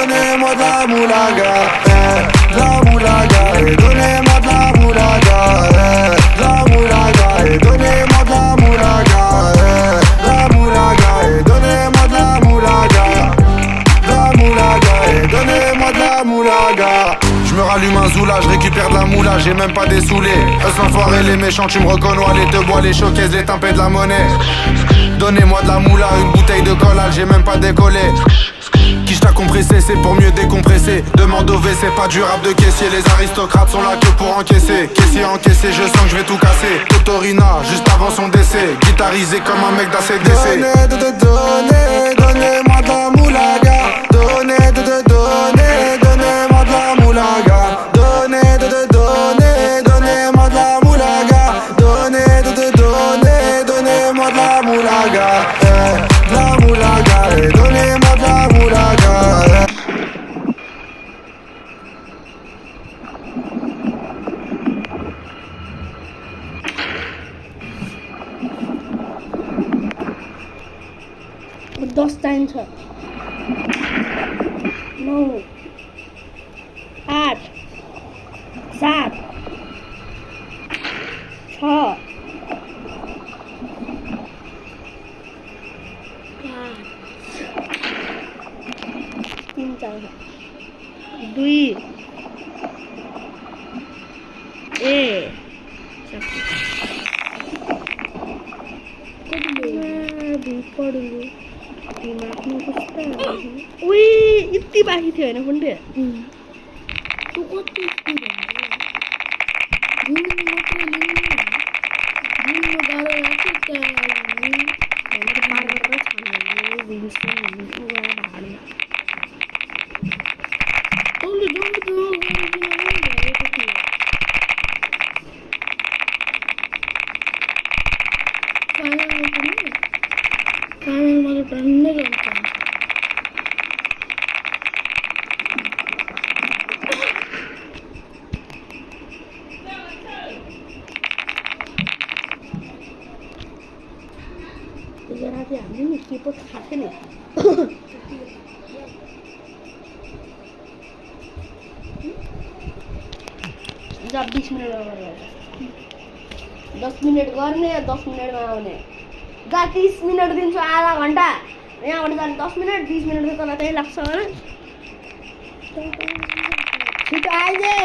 donnez-moi de la moulaga, de la moulaga, et donnez-moi de la moulaga, de la moulaga, et donnez-moi de la moulaga, de la moulaga, et donnez-moi de la moulaga, de la moulaga, et donnez-moi de la moulaga. Je me rallume un zoula, je récupère de la moula, j'ai même pas dessoulé. Eux l'enfoiré, les méchants, tu me reconnais, les te bois, les choquaises, les timpés de la monnaie. Donnez-moi de la moula, une bouteille de collage, j'ai même pas décollé. Qui t'a compressé, c'est pour mieux décompresser. Demande au WC, pas du rap de caissier. Les aristocrates sont là que pour encaisser. Caissier encaissé, je sens que je vais tout casser. Totorina, juste avant son décès. Guitarisé comme un mec d'ACDC. Donnez-moi de la moulaga. Donnez-moi de la moulaga. Donnez-moi de la moulaga. Donnez-moi de la moulaga. De la moulaga, et donnez-moi de la moulaga. दस चाहिन्छ 9 8 7 6 3 चाहिन्छ 2 ए उही यति बाँकी थियो होइन पुण्डे तँ कति स्पिड घुम्नु मात्रै घुम्नु गाह्रो लाग्छ त्यहाँ पार गरेर छान्नु दिन्छु भाडमा तँले जम्प गरेको थियो फाइनलमा त टन्नै जम्प राति हामीले नि के पो थाहा छैन जब 20 मिनटमा गरेर 10 मिनट गर्ने 10 मिनटमा आउने 30 मिनट दिन्छु आधा घन्टा यहाँबाट जाने 10 मिनट 20 मिनट त तँलाई त्यही लाग्छ होइन छिटो आइजे